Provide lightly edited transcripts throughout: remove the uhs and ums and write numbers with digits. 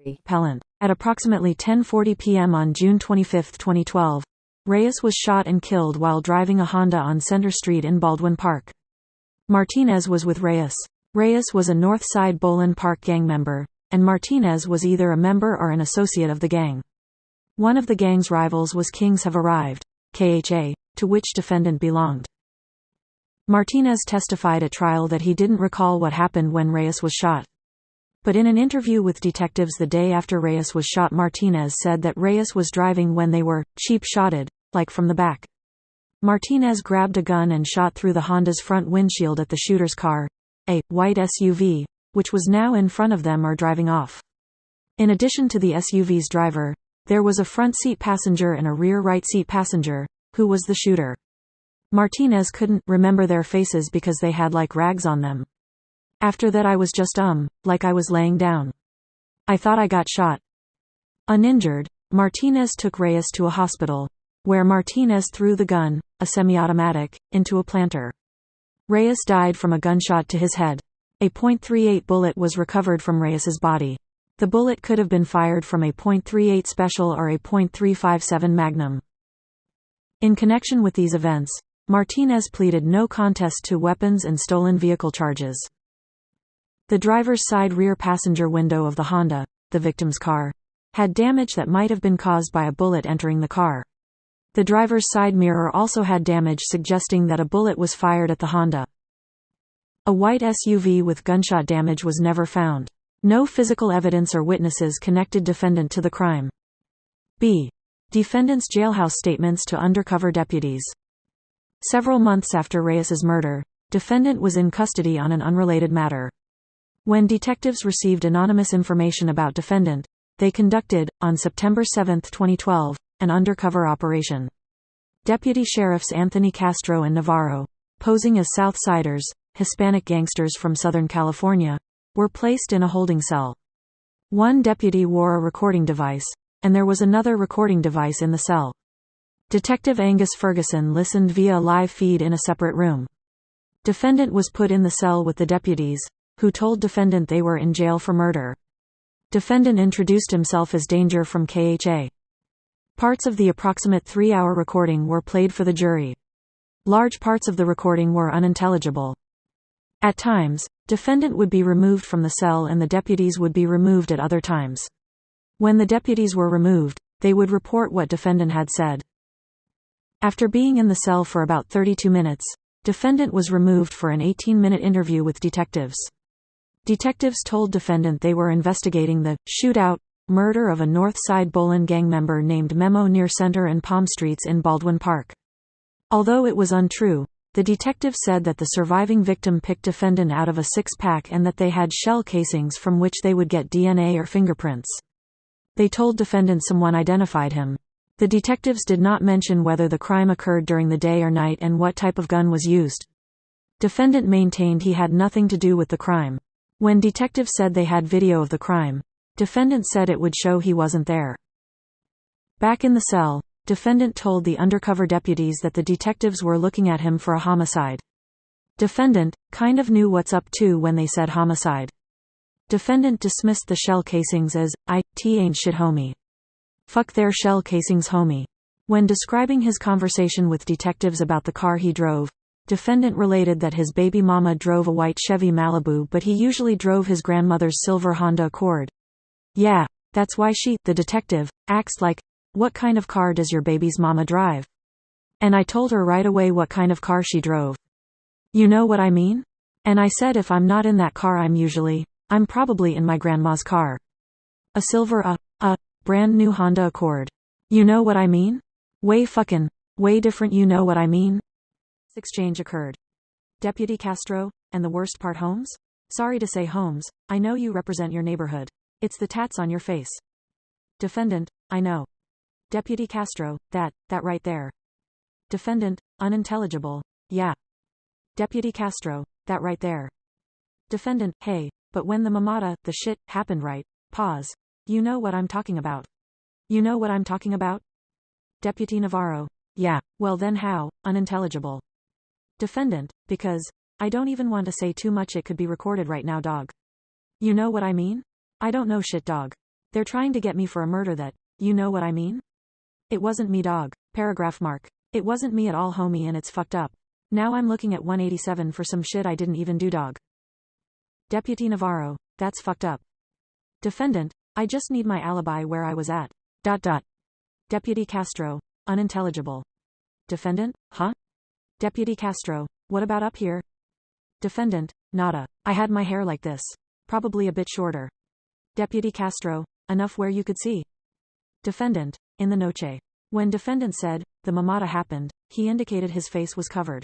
Appellant. At approximately 10:40 p.m. on June 25, 2012, Reyes was shot and killed while driving a Honda on Center Street in Baldwin Park. Martinez was with Reyes. Reyes was a North Side Bolin Park gang member, and Martinez was either a member or an associate of the gang. One of the gang's rivals was Kings Have Arrived, KHA, to which defendant belonged. Martinez testified at trial that he didn't recall what happened when Reyes was shot. But in an interview with detectives the day after Reyes was shot, Martinez said that Reyes was driving when they were cheap-shotted, like from the back. Martinez grabbed a gun and shot through the Honda's front windshield at the shooter's car, a white SUV, which was now in front of them or driving off. In addition to the SUV's driver, there was a front seat passenger and a rear right seat passenger, who was the shooter. Martinez couldn't remember their faces because they had like rags on them. After that I was just like I was laying down. I thought I got shot. Uninjured, Martinez took Reyes to a hospital, where Martinez threw the gun, a semi-automatic, into a planter. Reyes died from a gunshot to his head. A .38 bullet was recovered from Reyes's body. The bullet could have been fired from a .38 Special or a .357 Magnum. In connection with these events, Martinez pleaded no contest to weapons and stolen vehicle charges. The driver's side rear passenger window of the Honda, the victim's car, had damage that might have been caused by a bullet entering the car. The driver's side mirror also had damage suggesting that a bullet was fired at the Honda. A white SUV with gunshot damage was never found. No physical evidence or witnesses connected defendant to the crime. B. Defendant's jailhouse statements to undercover deputies. Several months after Reyes's murder, defendant was in custody on an unrelated matter. When detectives received anonymous information about defendant, they conducted, on September 7, 2012, an undercover operation. Deputy Sheriffs Anthony Castro and Navarro, posing as Southsiders, Hispanic gangsters from Southern California, were placed in a holding cell. One deputy wore a recording device, and there was another recording device in the cell. Detective Angus Ferguson listened via a live feed in a separate room. Defendant was put in the cell with the deputies, who told defendant they were in jail for murder. Defendant introduced himself as Danger from KHA. Parts of the approximate 3-hour recording were played for the jury. Large parts of the recording were unintelligible. At times, defendant would be removed from the cell and the deputies would be removed at other times. When the deputies were removed, they would report what defendant had said. After being in the cell for about 32 minutes, defendant was removed for an 18-minute interview with detectives. Detectives told defendant they were investigating the shootout, murder of a North Side Bolin gang member named Memo near Center and Palm Streets in Baldwin Park. Although it was untrue, the detective said that the surviving victim picked defendant out of a six-pack and that they had shell casings from which they would get DNA or fingerprints. They told defendant someone identified him. The detectives did not mention whether the crime occurred during the day or night and what type of gun was used. Defendant maintained he had nothing to do with the crime. When detectives said they had video of the crime, defendant said it would show he wasn't there. Back in the cell, defendant told the undercover deputies that the detectives were looking at him for a homicide. Defendant kind of knew what's up too when they said homicide. Defendant dismissed the shell casings as, ain't shit homie. Fuck their shell casings homie. When describing his conversation with detectives about the car he drove, defendant related that his baby mama drove a white Chevy Malibu but he usually drove his grandmother's silver Honda Accord. Yeah, that's why the detective, acts like, what kind of car does your baby's mama drive? And I told her right away what kind of car she drove. You know what I mean? And I said if I'm not in that car I'm probably in my grandma's car. A silver brand new Honda Accord. You know what I mean? Way different, you know what I mean? This exchange occurred. Deputy Castro, and the worst part Holmes? Sorry to say Holmes, I know you represent your neighborhood. It's the tats on your face. Defendant, I know. Deputy Castro, that right there. Defendant, unintelligible, yeah. Deputy Castro, that right there. Defendant, hey, but when the mamada, the shit, happened right, pause. You know what I'm talking about. You know what I'm talking about? Deputy Navarro, yeah, well then how, unintelligible. Defendant, because, I don't even want to say too much, it could be recorded right now dog. You know what I mean? I don't know shit dog. They're trying to get me for a murder that, you know what I mean? It wasn't me, dog. Paragraph mark. It wasn't me at all, homie, and it's fucked up. Now I'm looking at 187 for some shit I didn't even do, dog. Deputy Navarro, that's fucked up. Defendant, I just need my alibi where I was at. ... Deputy Castro, unintelligible. Defendant, huh? Deputy Castro, what about up here? Defendant, nada. I had my hair like this. Probably a bit shorter. Deputy Castro, enough where you could see. Defendant, in the noche. When defendant said, the mamada happened, he indicated his face was covered.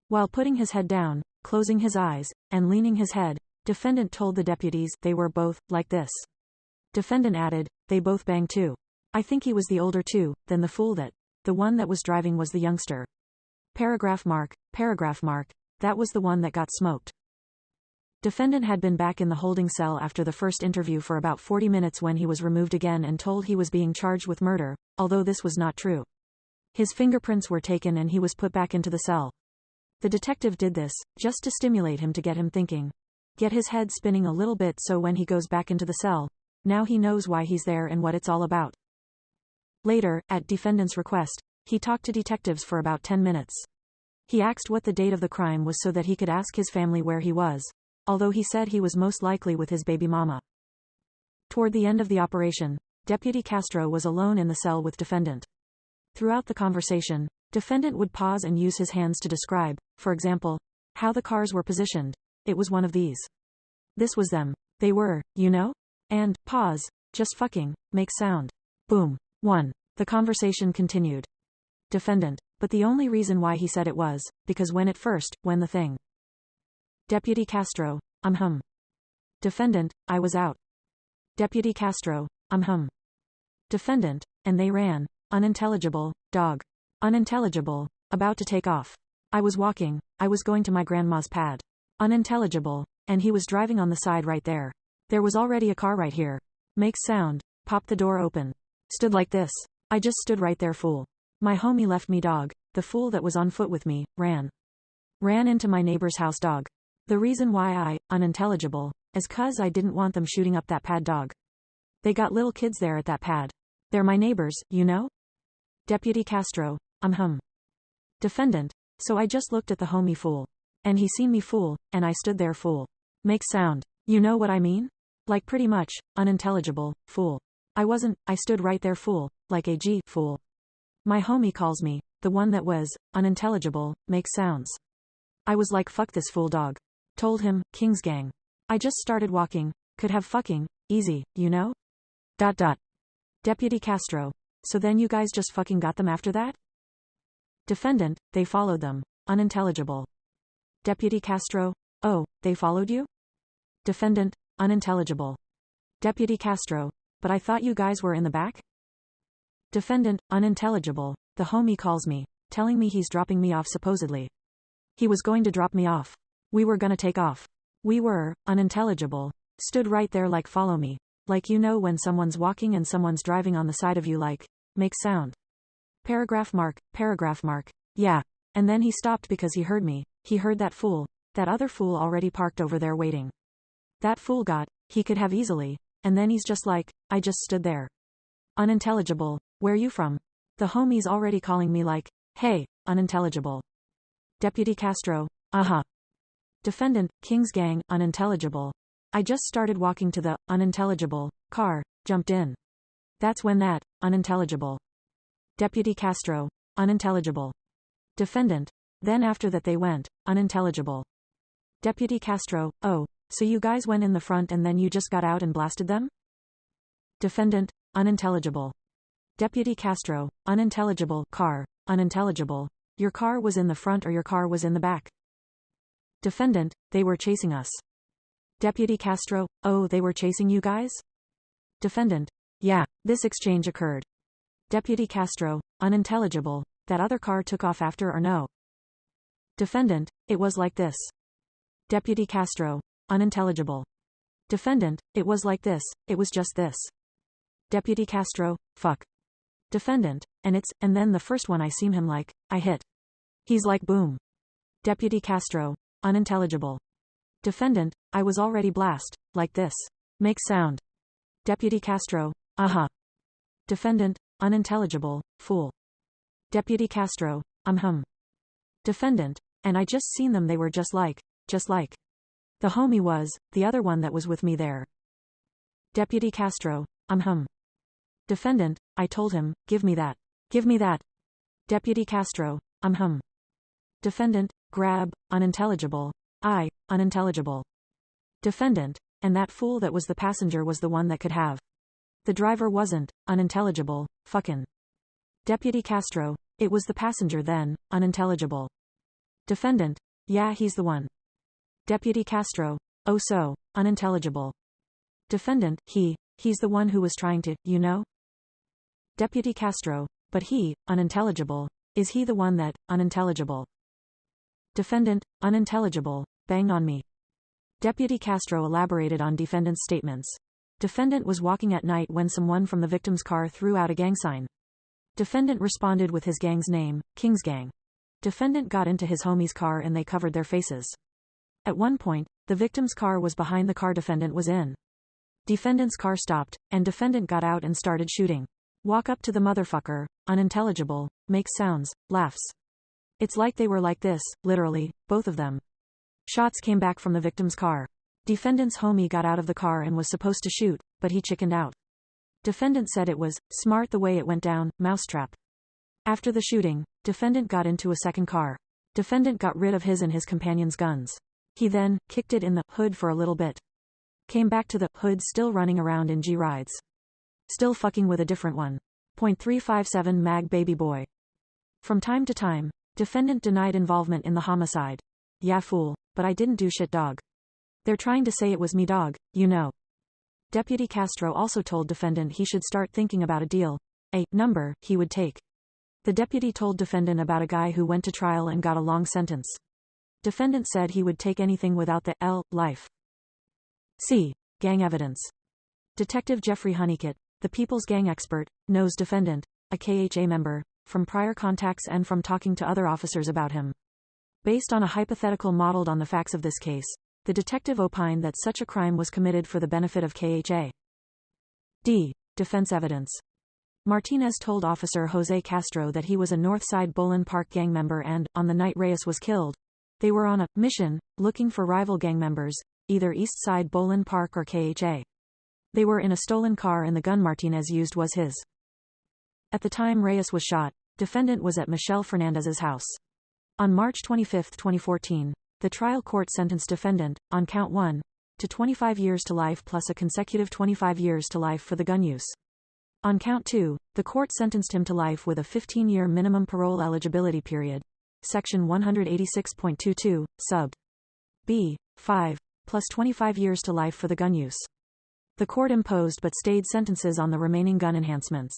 While putting his head down, closing his eyes, and leaning his head, defendant told the deputies they were both, like this. Defendant added, they both banged too. I think he was the older two, than the fool that. The one that was driving was the youngster. Paragraph mark, that was the one that got smoked. Defendant had been back in the holding cell after the first interview for about 40 minutes when he was removed again and told he was being charged with murder, although this was not true. His fingerprints were taken and he was put back into the cell. The detective did this, just to stimulate him, to get him thinking. Get his head spinning a little bit so when he goes back into the cell, now he knows why he's there and what it's all about. Later, at defendant's request, he talked to detectives for about 10 minutes. He asked what the date of the crime was so that he could ask his family where he was, although he said he was most likely with his baby mama. Toward the end of the operation, Deputy Castro was alone in the cell with defendant. Throughout the conversation, defendant would pause and use his hands to describe, for example, how the cars were positioned. It was one of these. This was them. They were, you know? And, pause, just fucking, make sound. Boom. 1. The conversation continued. Defendant, but the only reason why he said it was, because when the thing. Deputy Castro, Defendant, I was out. Deputy Castro, Defendant, and they ran, unintelligible, dog. Unintelligible, about to take off. I was walking, I was going to my grandma's pad. Unintelligible, and he was driving on the side right there. There was already a car right here. Makes sound, popped the door open. Stood like this. I just stood right there, fool. My homie left me, dog. The fool that was on foot with me, ran. Ran into my neighbor's house, dog. The reason why I, unintelligible, is 'cause I didn't want them shooting up that pad, dog. They got little kids there at that pad. They're my neighbors, you know? Deputy Castro, Defendant, so I just looked at the homie, fool. And he seen me, fool, and I stood there, fool. Makes sound. You know what I mean? Like pretty much, unintelligible, fool. I stood right there, fool, like a G, fool. My homie calls me, the one that was, unintelligible, makes sounds. I was like, fuck this fool, dog. Told him, King's gang. I just started walking, could have fucking, easy, you know? ... Deputy Castro, so then you guys just fucking got them after that? Defendant, they followed them, unintelligible. Deputy Castro, oh, they followed you? Defendant, unintelligible. Deputy Castro, but I thought you guys were in the back? Defendant, unintelligible, the homie calls me, telling me he's dropping me off supposedly. He was going to drop me off. We were gonna take off. We were, unintelligible, stood right there like follow me, like you know when someone's walking and someone's driving on the side of you like, makes sound. Paragraph mark, yeah. And then he stopped because he heard me, he heard that fool, that other fool already parked over there waiting. That fool he could have easily, and then he's just like, I just stood there. Unintelligible, where you from? The homie's already calling me like, hey, unintelligible. Deputy Castro, Defendant, King's gang, unintelligible. I just started walking to the, unintelligible, car, jumped in. That's when that, unintelligible. Deputy Castro, unintelligible. Defendant, then after that they went, unintelligible. Deputy Castro, oh, so you guys went in the front and then you just got out and blasted them? Defendant, unintelligible. Deputy Castro, unintelligible, car, unintelligible. Your car was in the front or your car was in the back? Defendant, they were chasing us. Deputy Castro, oh, they were chasing you guys? Defendant, yeah, this exchange occurred. Deputy Castro, unintelligible, that other car took off after or no? Defendant, it was like this. Deputy Castro, unintelligible. Defendant, it was like this, it was just this. Deputy Castro, fuck. Defendant, and then the first one I seen him like, I hit. He's like boom. Deputy Castro, unintelligible. Defendant, I was already blast, like this. Makes sound. Deputy Castro, Defendant, unintelligible, fool. Deputy Castro, Defendant, and I just seen them, they were just like. The homie was, the other one that was with me there. Deputy Castro, Defendant, I told him, give me that. Deputy Castro, Defendant, grab, unintelligible, unintelligible. Defendant, and that fool that was the passenger was the one that could have. The driver wasn't, unintelligible, fuckin'. Deputy Castro, it was the passenger then, unintelligible. Defendant, yeah, he's the one. Deputy Castro, oh so, unintelligible. Defendant, he's the one who was trying to, you know? Deputy Castro, but he, unintelligible, is he the one that, unintelligible? Defendant, unintelligible, bang on me. Deputy Castro elaborated on defendant's statements. Defendant was walking at night when someone from the victim's car threw out a gang sign. Defendant responded with his gang's name, King's Gang. Defendant got into his homie's car and they covered their faces. At one point, the victim's car was behind the car defendant was in. Defendant's car stopped, and defendant got out and started shooting. Walk up to the motherfucker, unintelligible, makes sounds, laughs. It's like they were like this, literally, both of them. Shots came back from the victim's car. Defendant's homie got out of the car and was supposed to shoot, but he chickened out. Defendant said it was smart the way it went down, mousetrap. After the shooting, defendant got into a second car. Defendant got rid of his and his companion's guns. He then kicked it in the hood for a little bit. Came back to the hood still running around in G-rides. Still fucking with a different one. .357 mag baby boy. From time to time, defendant denied involvement in the homicide. Yeah fool, but I didn't do shit dog. They're trying to say it was me dog, you know. Deputy Castro also told defendant he should start thinking about a deal. A number he would take. The deputy told defendant about a guy who went to trial and got a long sentence. Defendant said he would take anything without the life. C. Gang evidence. Detective Jeffrey Honeycutt, the People's Gang expert, knows defendant, a KHA member, from prior contacts and from talking to other officers about him. Based on a hypothetical modeled on the facts of this case, the detective opined that such a crime was committed for the benefit of KHA. D. Defense evidence. Martinez told Officer Jose Castro that he was a Northside Bolin Park gang member and, on the night Reyes was killed, they were on a mission, looking for rival gang members, either East Side Bolin Park or KHA. They were in a stolen car and the gun Martinez used was his. At the time Reyes was shot, defendant was at Michelle Fernandez's house. On March 25, 2014, the trial court sentenced defendant, on count 1, to 25 years to life plus a consecutive 25 years to life for the gun use. On count 2, the court sentenced him to life with a 15-year minimum parole eligibility period. Section 186.22, sub. B. 5, plus 25 years to life for the gun use. The court imposed but stayed sentences on the remaining gun enhancements.